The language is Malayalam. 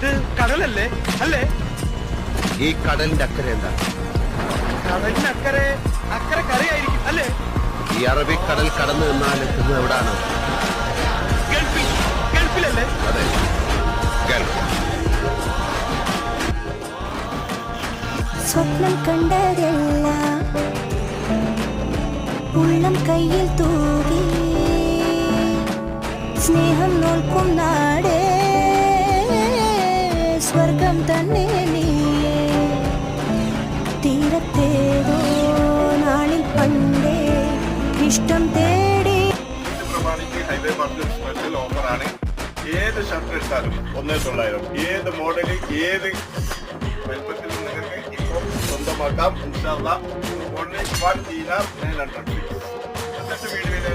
ഇത് കടലല്ലേ അല്ലേ? ഈ കടലിന്റെ അക്കരെ എന്താ? കടലിന്റെ അക്കരെ അക്കരെ കരയായിരിക്കും അല്ലേ? ഈ അറബിക്കടൽ കടന്നു നിന്നാൽ എത്തുന്നത് എവിടാണ്? ഗൾഫിൽ. ഗൾഫിലല്ലേ? അതെ, ഗൾഫ്. സ്വപ്നം കണ്ടതെല്ലാം ഉള്ളം കയ്യിൽ തൂകി സ്നേഹം നോൽക്കും നാടേ സ്വർഗം തന്നെ നീ തീരത്തേതോ നാളിൽ പണ്ടേ ഇഷ്ടം തേടി. ഹൈവേ മാർക്കറ്റ് സ്പെഷ്യൽ ഓഫറാണ്. ഏത് ഷർട്ട് എടുത്താലും 1900, ഏത് മോഡല് ഏത് വലിപ്പത്തിലും നിങ്ങൾക്ക് ഇപ്പോൾ സ്വന്തമാക്കാം. ഇൻഷാല്ലാ ഓൺലി 1 dinar 900. വീഡിയോയിലെ